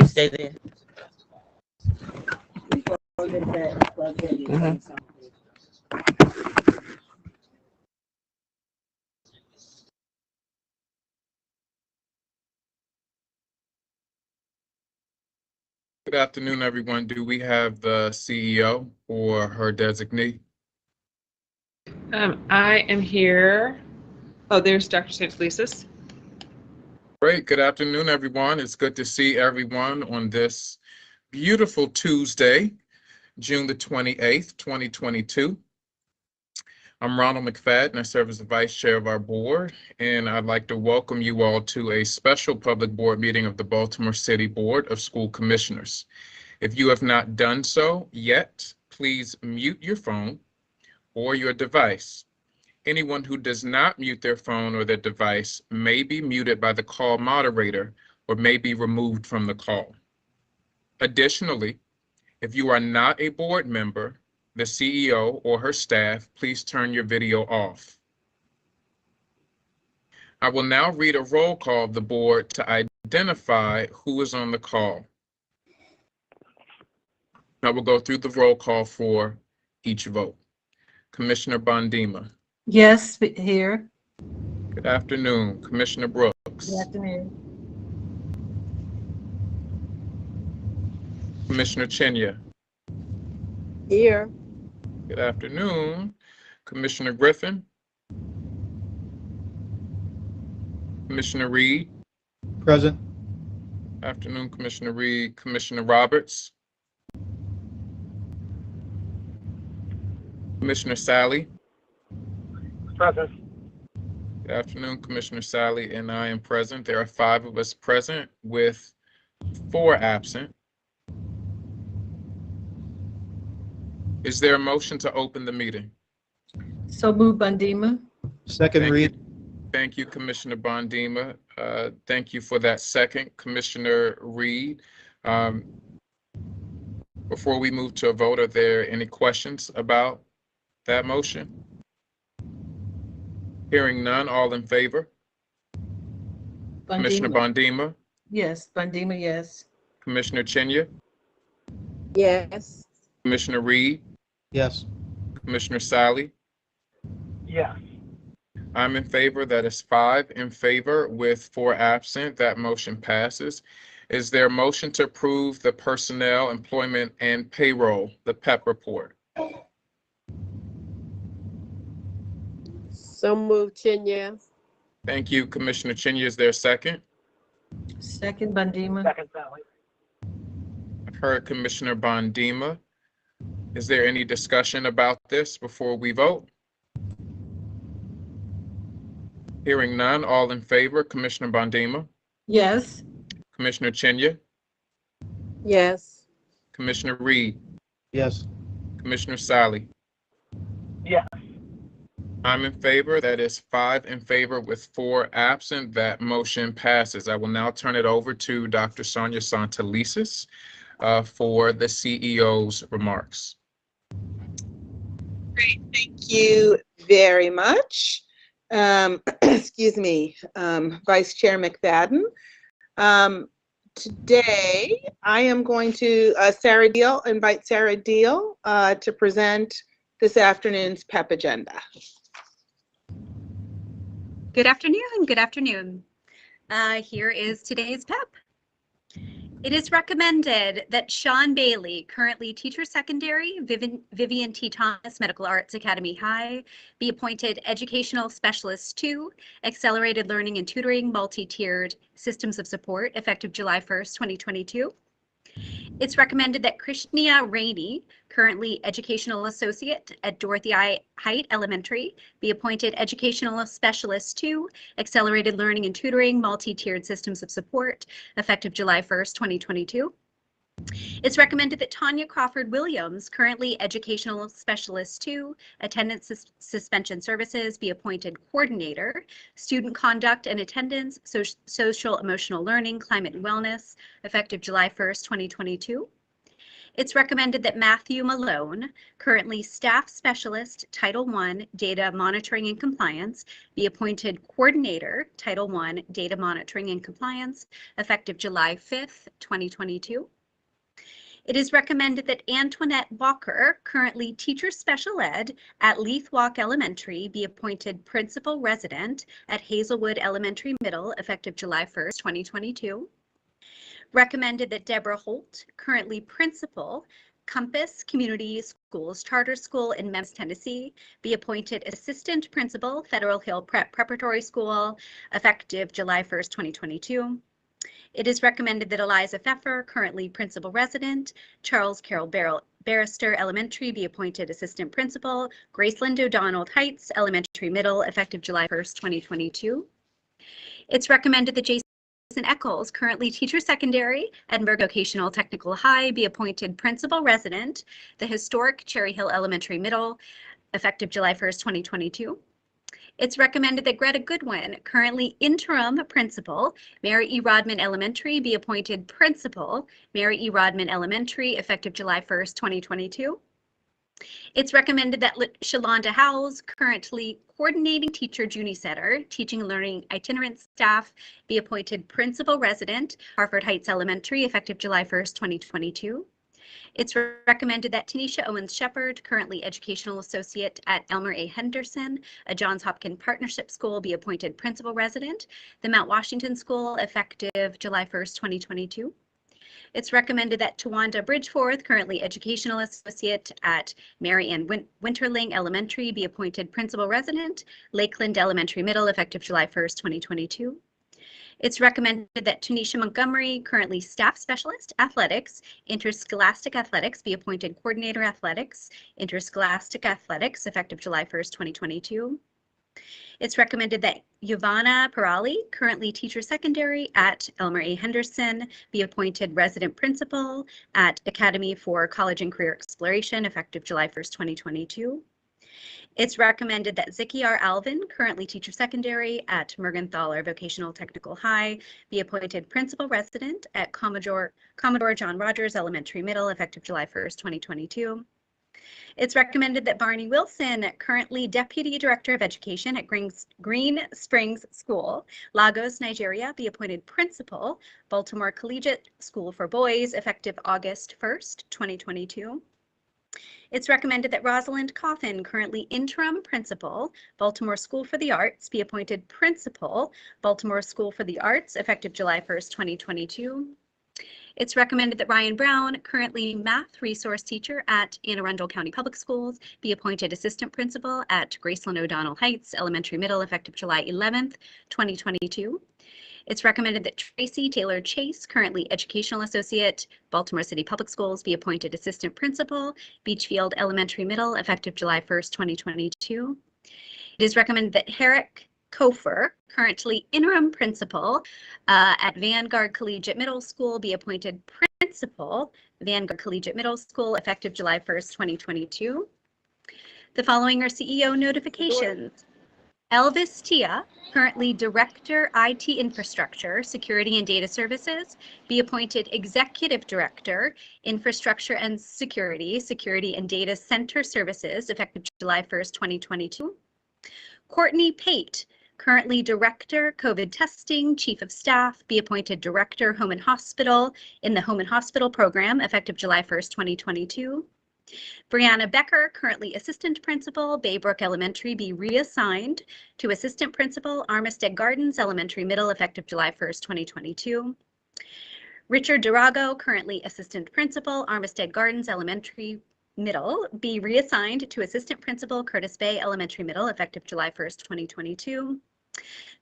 stay there. Good afternoon, everyone. Do we have the CEO or her designee? I am here. Oh, there's Dr. St. Great. Good afternoon, everyone. It's good to see everyone on this beautiful Tuesday, June the 28th, 2022. I'm Ronald McFadden. I serve as the Vice Chair of our board, and I'd like to welcome you all to a special public board meeting of the Baltimore City Board of School Commissioners. If you have not done so yet, please mute your phone or your device. Anyone who does not mute their phone or their device may be muted by the call moderator or may be removed from the call. Additionally, if you are not a board member, the CEO or her staff, please turn your video off. I will now read a roll call of the board to identify who is on the call. I will go through the roll call for each vote. Commissioner Bondima. Yes, here. Good afternoon. Commissioner Brooks. Good afternoon. Commissioner Chinya. Here. Good afternoon. Commissioner Griffin. Commissioner Reed. Present. Afternoon, Commissioner Reed. Commissioner Roberts. Commissioner Sally. Present. Good afternoon, Commissioner Sally, and I am present. There are 5 of us present with 4 absent. Is there a motion to open the meeting? So move, Bondima. Second, Reed. Thank you, Commissioner Bondima. Thank you for that second, Commissioner Reed. Before we move to a vote, are there any questions about that motion? Hearing none, all in favor? Commissioner Bondima? Yes, Bondima, yes. Commissioner Chinya? Yes. Commissioner Reed? Yes. Commissioner Sally? Yes. I'm in favor. That is 5 in favor with 4 absent. That motion passes. Is there a motion to approve the personnel, employment, and payroll, the PEP report? So move, Chinya. Thank you, Commissioner Chinya. Is there a second? Second, Bondima. Second, Sally. I've heard Commissioner Bondima. Is there any discussion about this before we vote? Hearing none, all in favor, Commissioner Bondima? Yes. Commissioner Chinya? Yes. Commissioner Reed? Yes. Commissioner Sally? Yes. I'm in favor. That is 5 in favor with 4 absent. That motion passes. I will now turn it over to Dr. Sonia Santelises for the CEO's remarks. Great, thank you very much. Excuse me, Vice Chair McFadden. Today, I am going to invite Sarah Deal to present this afternoon's PEP agenda. Good afternoon. Good afternoon. Here is today's PEP. It is recommended that Sean Bailey, currently Teacher Secondary, Vivian T. Thomas Medical Arts Academy High, be appointed Educational Specialist 2, Accelerated Learning and Tutoring Multi-Tiered Systems of Support, effective July 1st, 2022. It's recommended that Krishnia Rainey, currently Educational Associate at Dorothy I. Height Elementary, be appointed Educational Specialist 2, Accelerated Learning and Tutoring Multi-Tiered Systems of Support, effective July 1st, 2022. It's recommended that Tanya Crawford Williams, currently Educational Specialist 2, Attendance Suspension Services, be appointed Coordinator, Student Conduct and Attendance, Social Emotional Learning, Climate and Wellness, effective July 1st, 2022. It's recommended that Matthew Malone, currently Staff Specialist, Title I, Data Monitoring and Compliance, be appointed Coordinator, Title I, Data Monitoring and Compliance, effective July 5th, 2022. It is recommended that Antoinette Walker, currently Teacher Special Ed at Leith Walk Elementary, be appointed Principal Resident at Hazelwood Elementary Middle, effective July 1st, 2022. Recommended that Deborah Holt, currently Principal, Compass Community Schools Charter School in Memphis, Tennessee, be appointed Assistant Principal, Federal Hill Prep Preparatory School, effective July 1st, 2022. It is recommended that Eliza Pfeffer, currently Principal Resident, Charles Carroll Barrister Elementary, be appointed Assistant Principal, Graceland O'Donnell Heights Elementary Middle, effective July 1st, 2022. It's recommended that Jason Eccles, currently Teacher Secondary, Edinburgh Vocational Technical High, be appointed Principal Resident, the historic Cherry Hill Elementary Middle, effective July 1st, 2022. It's recommended that Greta Goodwin, currently Interim Principal, Mary E. Rodman Elementary, be appointed Principal, Mary E. Rodman Elementary, effective July 1st, 2022. It's recommended that Shalonda Howells, currently Coordinating Teacher Junie Setter, Teaching and Learning Itinerant Staff, be appointed Principal Resident, Harford Heights Elementary, effective July 1st, 2022. It's recommended that Tanisha Owens Shepherd, currently Educational Associate at Elmer A. Henderson, a Johns Hopkins Partnership School, be appointed Principal Resident, the Mount Washington School, effective July 1st, 2022. It's recommended that Tawanda Bridgeforth, currently Educational Associate at Mary Ann Winterling Elementary, be appointed Principal Resident, Lakeland Elementary Middle, effective July 1st, 2022. It's recommended that Tanisha Montgomery, currently Staff Specialist, Athletics, Interscholastic Athletics, be appointed Coordinator Athletics, Interscholastic Athletics, effective July 1st, 2022. It's recommended that Giovanna Parali, currently Teacher Secondary at Elmer A. Henderson, be appointed Resident Principal at Academy for College and Career Exploration, effective July 1st, 2022. It's recommended that Ziki R. Alvin, currently Teacher Secondary at Mergenthaler Vocational Technical High, be appointed Principal Resident at Commodore John Rogers Elementary Middle, effective July 1st, 2022. It's recommended that Barney Wilson, currently Deputy Director of Education at Green Springs School, Lagos, Nigeria, be appointed Principal, Baltimore Collegiate School for Boys, effective August 1st, 2022. It's recommended that Rosalind Coffin, currently Interim Principal, Baltimore School for the Arts, be appointed Principal, Baltimore School for the Arts, effective July 1st, 2022. It's recommended that Ryan Brown, currently Math Resource Teacher at Anne Arundel County Public Schools, be appointed Assistant Principal at Graceland O'Donnell Heights Elementary Middle, effective July 11th, 2022. It's recommended that Tracy Taylor Chase, currently Educational Associate, Baltimore City Public Schools, be appointed Assistant Principal, Beachfield Elementary Middle, effective July 1st, 2022. It is recommended that Herrick Kofer, currently Interim Principal at Vanguard Collegiate Middle School, be appointed Principal, Vanguard Collegiate Middle School, effective July 1st, 2022. The following are CEO notifications. Elvis Tia, currently Director IT Infrastructure, Security and Data Services, be appointed Executive Director, Infrastructure and Security, Security and Data Center Services, effective July 1st, 2022. Courtney Pate, currently Director, COVID Testing, Chief of Staff, be appointed Director, Home and Hospital in the Home and Hospital Program, effective July 1st, 2022. Brianna Becker, currently Assistant Principal, Baybrook Elementary, be reassigned to Assistant Principal, Armistead Gardens Elementary Middle, effective July 1st, 2022. Richard Durago, currently Assistant Principal, Armistead Gardens Elementary Middle, be reassigned to Assistant Principal, Curtis Bay Elementary Middle, effective July 1st, 2022.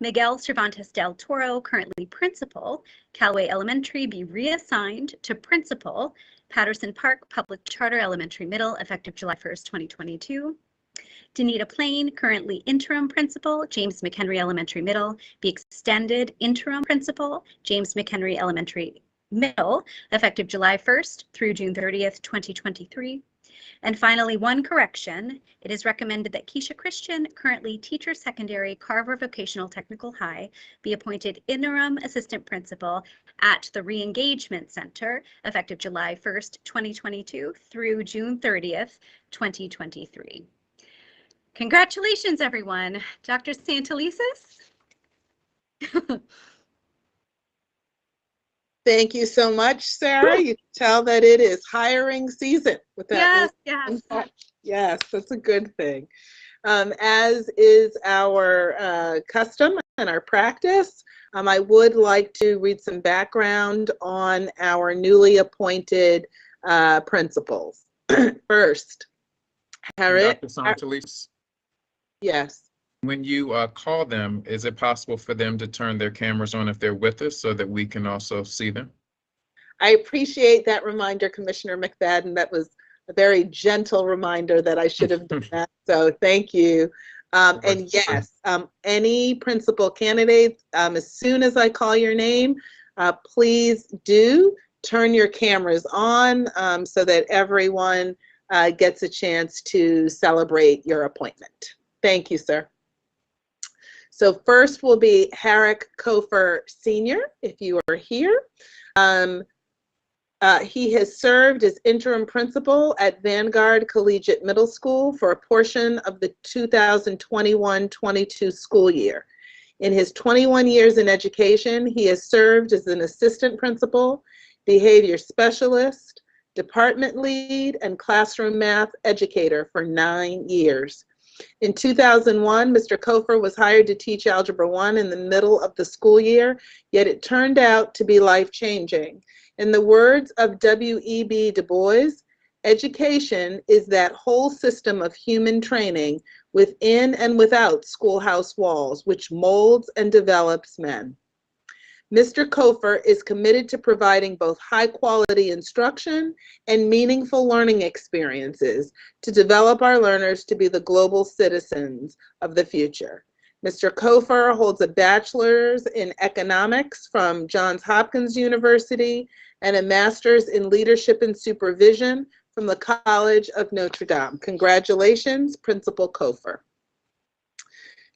Miguel Cervantes del Toro, currently Principal, Callaway Elementary, be reassigned to Principal, Patterson Park Public Charter Elementary Middle, effective July 1st, 2022. Danita Plain, currently Interim Principal, James McHenry Elementary Middle, be extended Interim Principal, James McHenry Elementary Middle, effective July 1st through June 30th, 2023. And finally, one correction. It is recommended that Keisha Christian, currently teacher secondary, Carver Vocational Technical High, be appointed interim assistant principal at the Re-Engagement Center effective July 1st, 2022 through June 30th, 2023. Congratulations, everyone. Dr. Santelises? Thank you so much, Sarah. You can tell that it is hiring season with that. Yes. Yes, that's a good thing. As is our custom and our practice, I would like to read some background on our newly appointed principals. First, Harriet. Dr. Santelis, Yes. when you call them, is it possible for them to turn their cameras on if they're with us so that we can also see them? I appreciate that reminder, Commissioner McFadden. That was a very gentle reminder that I should have done that. So thank you. And yes, any principal candidates, as soon as I call your name, please do turn your cameras on so that everyone gets a chance to celebrate your appointment. Thank you, sir. So first will be Herrick Kofer Sr., if you are here. He has served as interim principal at Vanguard Collegiate Middle School for a portion of the 2021-22 school year. In his 21 years in education, he has served as an assistant principal, behavior specialist, department lead, and classroom math educator for 9 years. In 2001, Mr. Kofer was hired to teach Algebra 1 in the middle of the school year, yet it turned out to be life-changing. In the words of W.E.B. Du Bois, education is that whole system of human training within and without schoolhouse walls, which molds and develops men. Mr. Kofer is committed to providing both high-quality instruction and meaningful learning experiences to develop our learners to be the global citizens of the future. Mr. Kofer holds a bachelor's in economics from Johns Hopkins University and a master's in leadership and supervision from the College of Notre Dame. Congratulations, Principal Kofer.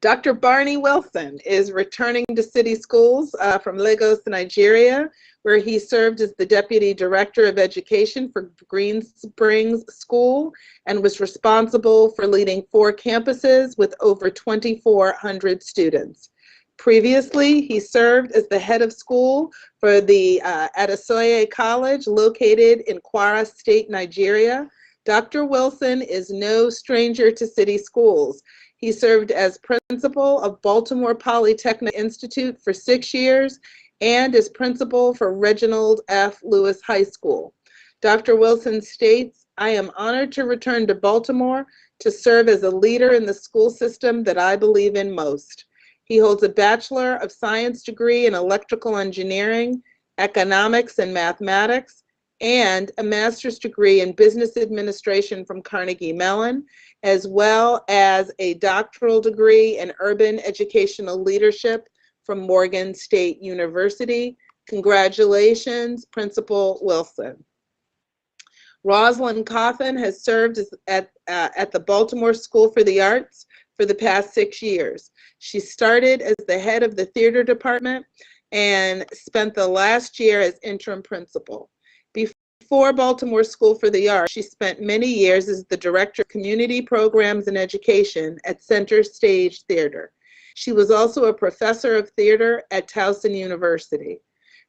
Dr. Barney Wilson is returning to city schools from Lagos, Nigeria, where he served as the Deputy Director of Education for Green Springs School and was responsible for leading 4 campuses with over 2,400 students. Previously, he served as the head of school for the Adesoye College located in Kwara State, Nigeria. Dr. Wilson is no stranger to city schools. He served as principal of Baltimore Polytechnic Institute for 6 years and as principal for Reginald F. Lewis High School. Dr. Wilson states, "I am honored to return to Baltimore to serve as a leader in the school system that I believe in most." He holds a Bachelor of Science degree in Electrical Engineering, Economics, and Mathematics, and a master's degree in Business Administration from Carnegie Mellon, as well as a doctoral degree in Urban Educational Leadership from Morgan State University. Congratulations, Principal Wilson. Rosalind Coffin has served at the Baltimore School for the Arts for the past 6 years. She started as the head of the theater department and spent the last year as interim principal. Before Baltimore School for the Arts, she spent many years as the Director of Community Programs and Education at Center Stage Theater. She was also a professor of theater at Towson University.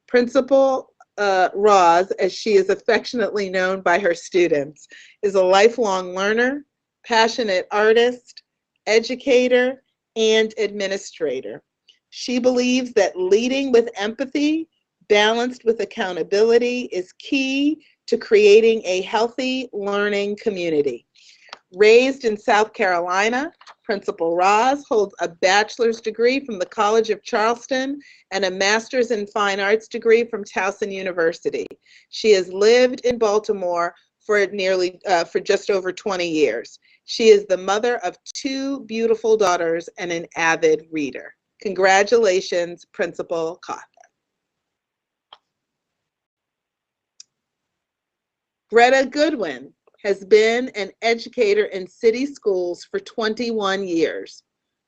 Principal Roz, as she is affectionately known by her students, is a lifelong learner, passionate artist, educator, and administrator. She believes that leading with empathy, balanced with accountability, is key to creating a healthy learning community. Raised in South Carolina, Principal Roz holds a bachelor's degree from the College of Charleston and a master's in fine arts degree from Towson University. She has lived in Baltimore for just over 20 years. She is the mother of 2 beautiful daughters and an avid reader. Congratulations, Principal Coffin. Greta Goodwin has been an educator in city schools for 21 years.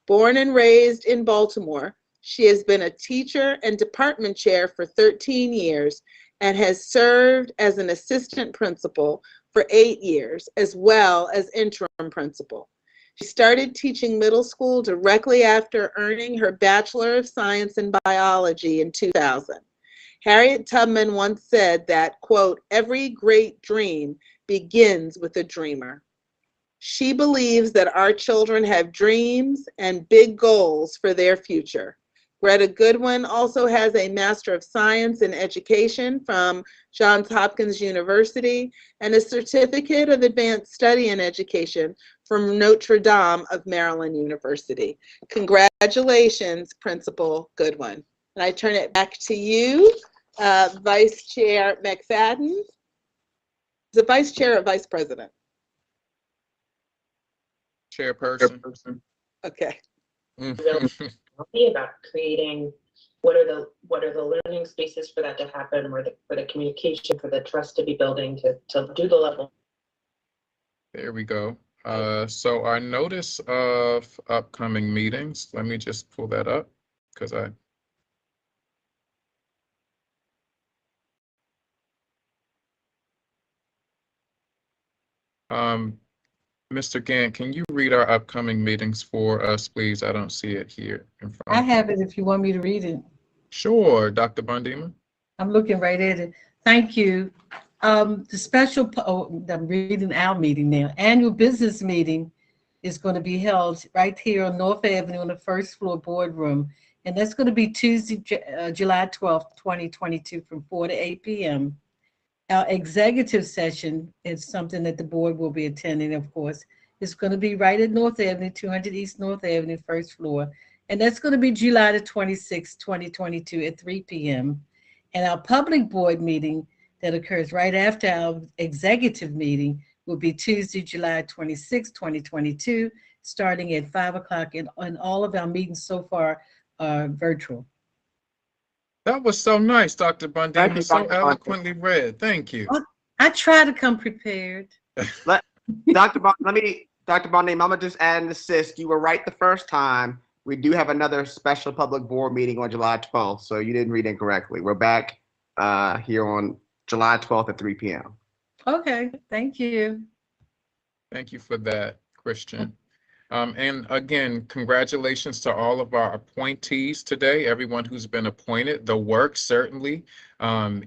Born and raised in Baltimore, she has been a teacher and department chair for 13 years and has served as an assistant principal for 8 years, as well as interim principal. She started teaching middle school directly after earning her Bachelor of Science in Biology in 2000. Harriet Tubman once said that, quote, "Every great dream begins with a dreamer." She believes that our children have dreams and big goals for their future. Greta Goodwin also has a Master of Science in Education from Johns Hopkins University and a Certificate of Advanced Study in Education from Notre Dame of Maryland University. Congratulations, Principal Goodwin. And I turn it back to you, Vice Chair McFadden. Is it Vice Chair or Vice President? Chairperson. Okay. About creating what are the learning spaces for that to happen, for the communication, for the trust to be building to do the level. There we go. So our notice of upcoming meetings, let me just pull that up because Mr. Gant, can you read our upcoming meetings for us, please? I don't see it here in front. I have it if you want me to read it. Sure, Dr. Bundima. I'm looking right at it. Thank you. I'm reading our meeting now. Annual business meeting is going to be held right here on North Avenue on the first floor boardroom. And that's going to be Tuesday, July 12th, 2022 from 4 to 8 p.m. Our executive session is something that the board will be attending, of course. It's going to be right at North Avenue, 200 East North Avenue, first floor. And that's going to be July the 26th, 2022 at 3 p.m. And our public board meeting that occurs right after our executive meeting will be Tuesday, July 26th, 2022, starting at 5 o'clock. And all of our meetings so far are virtual. That was so nice, Dr. Bundima. Thank you, So Dr. eloquently read. Thank you. I try to come prepared. Dr. Bundima, I'm gonna just add and assist. You were right the first time. We do have another special public board meeting on July 12th, so you didn't read incorrectly. We're back here on July 12th at 3 p.m. Okay, thank you. Thank you for that, Christian. And again, congratulations to all of our appointees today, everyone who's been appointed. The work certainly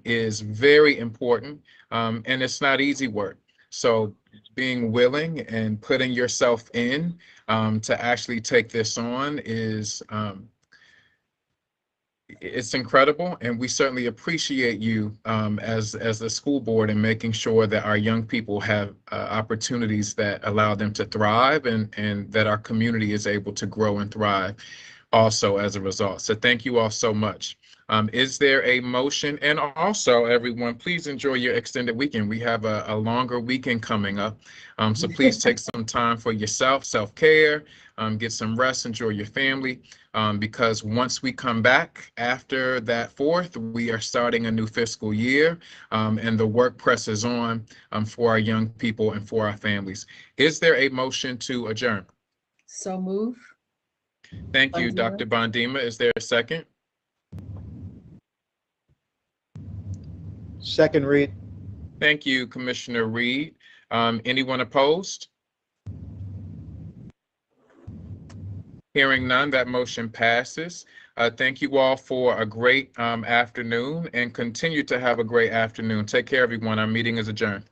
is very important, and it's not easy work. So being willing and putting yourself in to actually take this on is it's incredible, and we certainly appreciate you as the school board in making sure that our young people have opportunities that allow them to thrive and that our community is able to grow and thrive also as a result. So thank you all so much. Is there a motion? And also, everyone, please enjoy your extended weekend. We have a longer weekend coming up. So please take some time for yourself, self-care, get some rest, enjoy your family, because once we come back after that 4th, we are starting a new fiscal year, and the work presses on for our young people and for our families. Is there a motion to adjourn? So move. Thank you, Bundima. Dr. Bondima. Is there a second? Second read. Thank you, Commissioner Reed. Anyone opposed? Hearing none, that motion passes. Thank you all for a great afternoon, and continue to have a great afternoon. Take care, everyone. Our meeting is adjourned.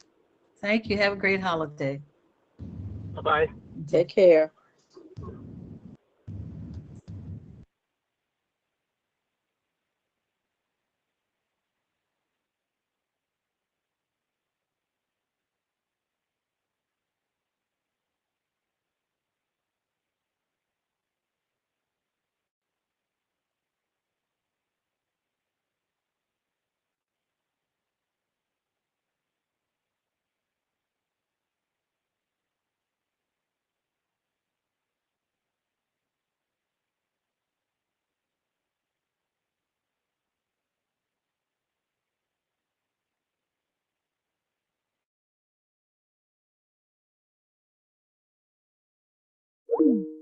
Thank you. Have a great holiday. Bye-bye. Take care. you.